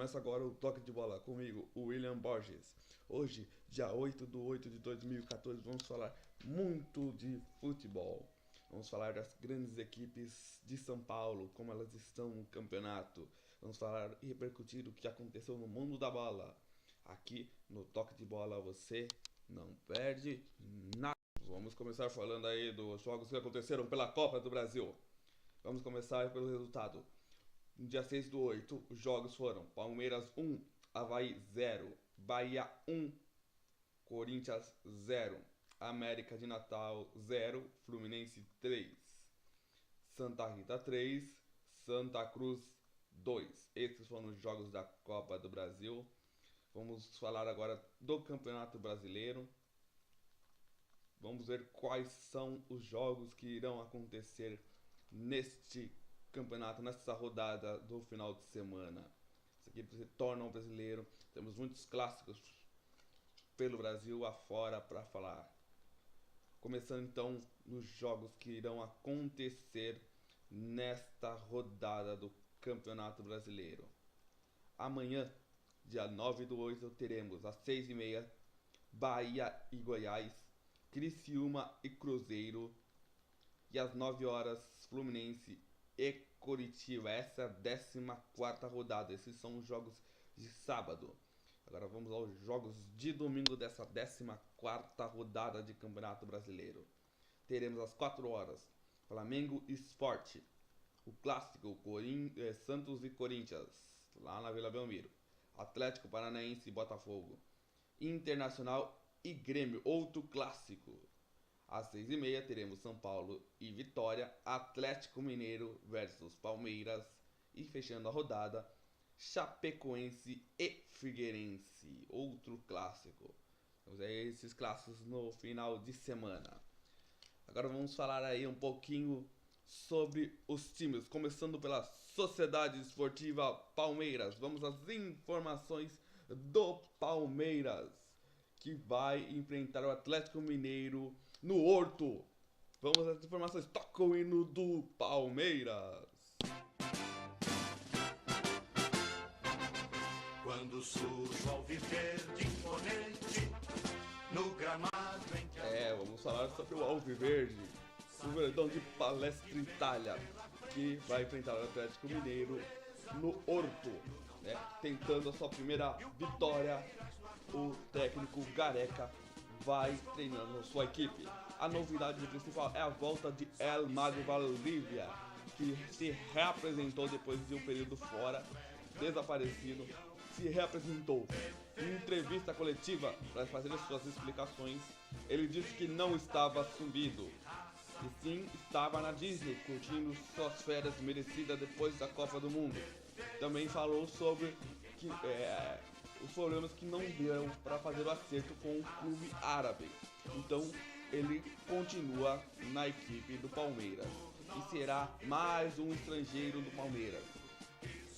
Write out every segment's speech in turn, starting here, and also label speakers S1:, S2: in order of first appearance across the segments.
S1: Começa agora o Toque de Bola comigo, o William Borges. Hoje, dia 8 de 8 de 2014, vamos falar muito de futebol. Vamos falar das grandes equipes de São Paulo, como elas estão no campeonato. Vamos falar e repercutir o que aconteceu no mundo da bola. Aqui no Toque de Bola você não perde nada. Vamos começar falando aí dos jogos que aconteceram pela Copa do Brasil. Vamos começar pelo resultado. No dia 6 do 8, os jogos foram Palmeiras 1, Avaí 0, Bahia 1, Corinthians 0, América de Natal 0, Fluminense 3, Santa Rita 3, Santa Cruz 2. Esses foram os jogos da Copa do Brasil. Vamos falar agora do Campeonato Brasileiro. Vamos ver quais são os jogos que irão acontecer neste campeonato, nessa rodada do final de semana. Isso aqui se torna um brasileiro. Temos muitos clássicos pelo Brasil afora para falar. Começando então nos jogos que irão acontecer nesta rodada do Campeonato Brasileiro. Amanhã, dia 9 do 8, teremos às 6h30 Bahia e Goiás, Criciúma e Cruzeiro, e às 9 horas Fluminense e Coritiba. Essa é a 14ª rodada. Esses são os jogos de sábado. Agora vamos aos jogos de domingo dessa 14ª rodada de Campeonato Brasileiro. Teremos às 4 horas Flamengo e Sport, o clássico Santos e Corinthians, lá na Vila Belmiro, Atlético Paranaense e Botafogo, Internacional e Grêmio, outro clássico. Às 6h30 teremos São Paulo e Vitória, Atlético Mineiro versus Palmeiras, e fechando a rodada, Chapecoense e Figueirense, outro clássico. Vamos ver esses clássicos no final de semana. Agora vamos falar aí um pouquinho sobre os times, começando pela Sociedade Esportiva Palmeiras. Vamos às informações do Palmeiras, que vai enfrentar o Atlético Mineiro no Horto. Vamos às informações. Toca o hino do Palmeiras.
S2: Quando surge o alviverde imponente no gramado em que
S1: Vamos falar sobre o Alviverde, o verdão de Palestra Itália, que vai enfrentar o Atlético Mineiro no Horto, né? Tentando a sua primeira vitória. O técnico Gareca vai treinando sua equipe. A novidade principal é a volta de El Mago Valdivia, que se reapresentou depois de um período fora, desaparecido. Se reapresentou em entrevista coletiva para fazer as suas explicações. Ele disse que não estava sumido, e sim estava na Disney curtindo suas férias merecidas depois da Copa do Mundo. Também falou sobre que os problemas que não deu para fazer o acerto com o clube árabe. Então ele continua na equipe do Palmeiras e será mais um estrangeiro do Palmeiras.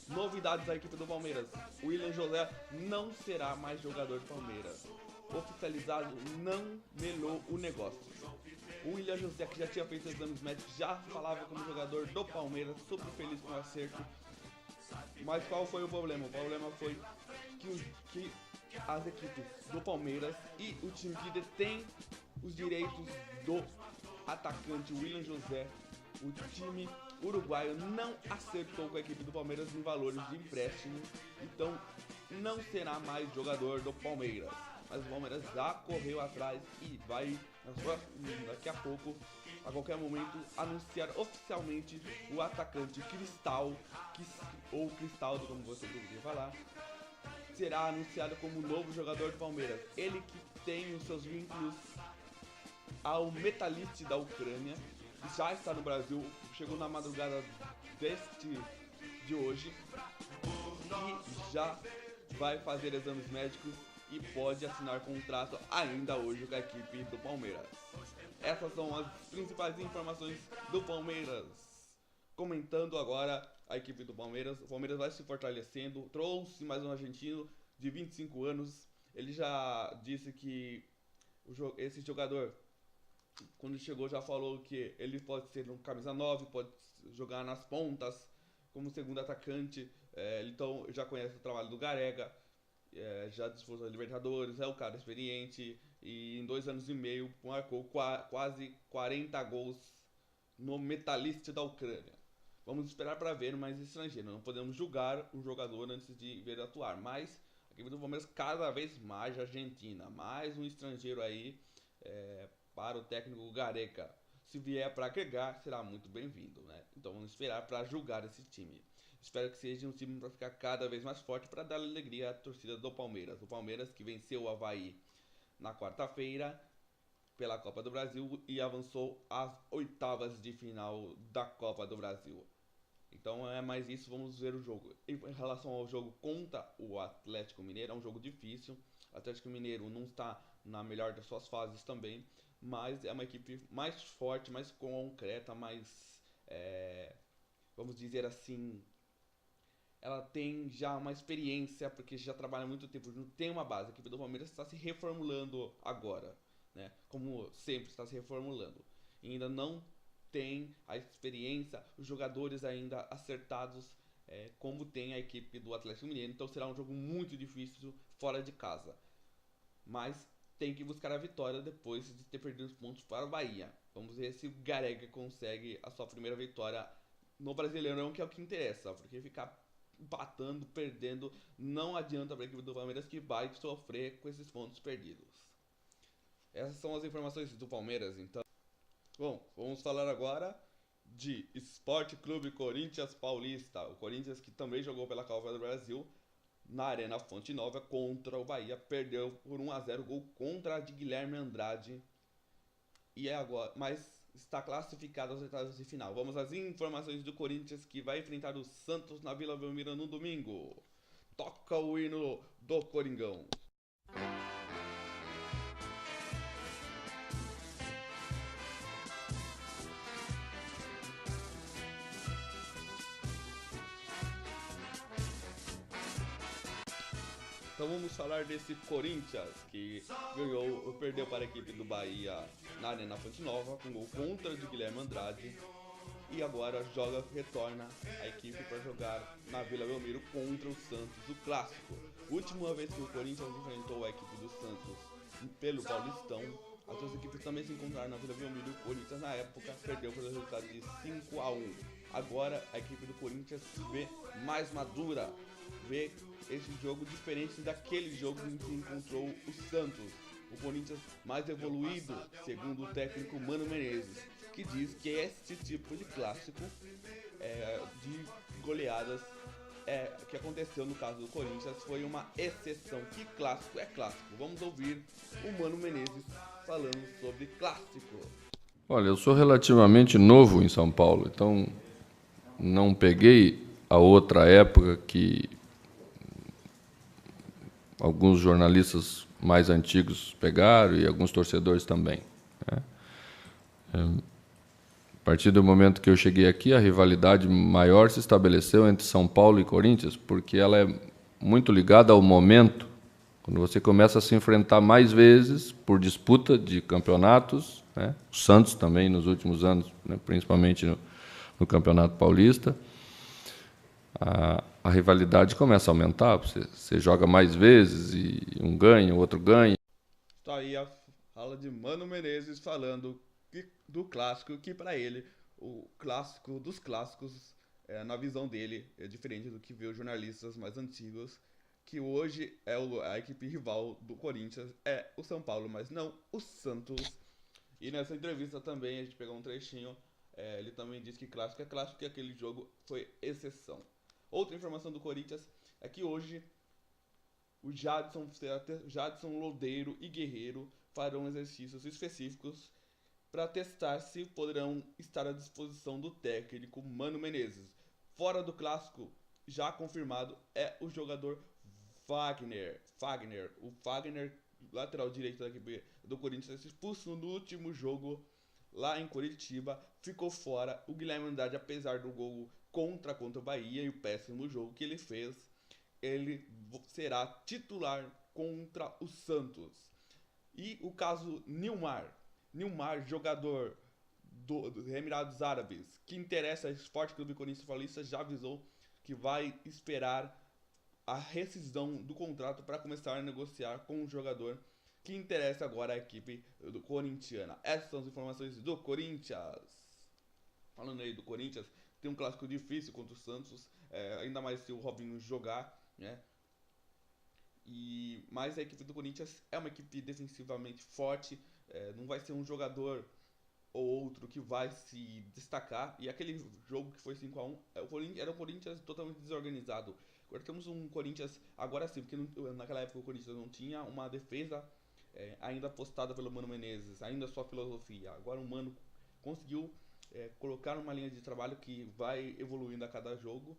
S1: Novidades da equipe do Palmeiras: William José não será mais jogador do Palmeiras. Oficializado, não melhorou o negócio. O William José, que já tinha feito exames médicos, já falava como jogador do Palmeiras, super feliz com o acerto. Mas qual foi o problema? O problema foi que as equipes do Palmeiras e o time que detém os direitos do atacante William José, o time uruguaio, não acertou com a equipe do Palmeiras em valores de empréstimo, então não será mais jogador do Palmeiras. Mas o Palmeiras já correu atrás e vai, daqui a pouco, a qualquer momento, anunciar oficialmente o atacante Cristal, ou Cristaldo, como você deveria falar, será anunciado como novo jogador do Palmeiras. Ele que tem os seus vínculos ao Metalist da Ucrânia, já está no Brasil, chegou na madrugada de hoje e já vai fazer exames médicos e pode assinar contrato ainda hoje com a equipe do Palmeiras. Essas são as principais informações do Palmeiras. Comentando agora a equipe do Palmeiras, o Palmeiras vai se fortalecendo, trouxe mais um argentino de 25 anos. Ele já disse que esse jogador, quando ele chegou, já falou que ele pode ser um camisa 9, pode jogar nas pontas como segundo atacante. Então já conhece o trabalho do Gareca, já disputou a Libertadores, é um cara experiente e em 2 anos e meio marcou quase 40 gols no Metalist da Ucrânia. Vamos esperar para ver mais estrangeiro. Não podemos julgar o jogador antes de ver atuar. Mas a equipe do Palmeiras cada vez mais Argentina. Mais um estrangeiro aí para o técnico Gareca. Se vier para agregar, será muito bem-vindo, né? Então vamos esperar para julgar esse time. Espero que seja um time para ficar cada vez mais forte para dar alegria à torcida do Palmeiras. O Palmeiras que venceu o Avaí na quarta-feira pela Copa do Brasil e avançou às oitavas de final da Copa do Brasil. Então é mais isso, vamos ver o jogo. Em relação ao jogo contra o Atlético Mineiro, é um jogo difícil. O Atlético Mineiro não está na melhor das suas fases também, mas é uma equipe mais forte, mais concreta, mais, vamos dizer assim, ela tem já uma experiência, porque já trabalha há muito tempo, não tem uma base. A equipe do Palmeiras está se reformulando agora, né? Como sempre está se reformulando. E ainda não tem a experiência, os jogadores ainda acertados, como tem a equipe do Atlético Mineiro. Então será um jogo muito difícil fora de casa. Mas tem que buscar a vitória depois de ter perdido os pontos para o Bahia. Vamos ver se o Gareca consegue a sua primeira vitória no Brasileirão, que é o que interessa, porque ficar empatando, perdendo, não adianta para a equipe do Palmeiras, que vai sofrer com esses pontos perdidos. Essas são as informações do Palmeiras, então. Bom, vamos falar agora de Esporte Clube Corinthians Paulista. O Corinthians, que também jogou pela Copa do Brasil na Arena Fonte Nova contra o Bahia, perdeu por 1-0, gol contra a de Guilherme Andrade. E agora, mas está classificado aos oitavas de final. Vamos às informações do Corinthians, que vai enfrentar o Santos na Vila Belmiro no domingo. Toca o hino do Coringão. Então vamos falar desse Corinthians que perdeu para a equipe do Bahia na Arena Fonte Nova com gol contra de Guilherme Andrade e agora retorna a equipe para jogar na Vila Belmiro contra o Santos, o clássico. Última vez que o Corinthians enfrentou a equipe do Santos pelo Paulistão, as duas equipes também se encontraram na Vila Belmiro. O Corinthians na época perdeu pelo resultado de 5-1. Agora a equipe do Corinthians vê mais madura, vê esse jogo diferente daquele jogo em que encontrou o Santos. O Corinthians mais evoluído, segundo o técnico Mano Menezes, que diz que este tipo de clássico de goleadas que aconteceu no caso do Corinthians foi uma exceção. Que clássico é clássico? Vamos ouvir o Mano Menezes falando sobre clássico.
S3: Olha, eu sou relativamente novo em São Paulo, então não peguei a outra época que alguns jornalistas mais antigos pegaram e alguns torcedores também, né? A partir do momento que eu cheguei aqui, a rivalidade maior se estabeleceu entre São Paulo e Corinthians, porque ela é muito ligada ao momento, quando você começa a se enfrentar mais vezes por disputa de campeonatos, né? O Santos também nos últimos anos, né? Principalmente no Campeonato Paulista, a rivalidade começa a aumentar, você joga mais vezes e um ganha, o outro ganha.
S1: Está aí a fala de Mano Menezes falando do clássico, que para ele, o clássico dos clássicos, na visão dele, é diferente do que vê os jornalistas mais antigos, que hoje a equipe rival do Corinthians é o São Paulo, mas não o Santos. E nessa entrevista também, a gente pegou um trechinho, ele também disse que clássico é clássico e aquele jogo foi exceção. Outra informação do Corinthians é que hoje o Jadson, Lodeiro e Guerreiro farão exercícios específicos para testar se poderão estar à disposição do técnico Mano Menezes. Fora do clássico, já confirmado, é o jogador Fagner. O Fagner, lateral direito da equipe do Corinthians, expulso no último jogo lá em Curitiba, ficou fora. O Guilherme Andrade, apesar do gol contra o Bahia e o péssimo jogo que ele fez, ele será titular contra o Santos. E o caso Nilmar, jogador dos Emirados Árabes, que interessa ao Esporte Clube Corinthians Paulista, já avisou que vai esperar a rescisão do contrato para começar a negociar com o jogador que interessa agora à equipe do corintiana. Essas são as informações do Corinthians. Falando aí do Corinthians, tem um clássico difícil contra o Santos, ainda mais se o Robinho jogar, né? Mas a equipe do Corinthians é uma equipe defensivamente forte, não vai ser um jogador ou outro que vai se destacar. E aquele jogo que foi 5-1 era o Corinthians totalmente desorganizado. Agora temos um Corinthians, agora sim, porque naquela época o Corinthians não tinha uma defesa ainda apostada pelo Mano Menezes, ainda sua filosofia. Agora o Mano conseguiu colocar uma linha de trabalho que vai evoluindo a cada jogo.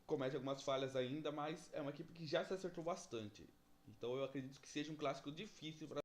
S1: Comete algumas falhas ainda, mas é uma equipe que já se acertou bastante. Então eu acredito que seja um clássico difícil para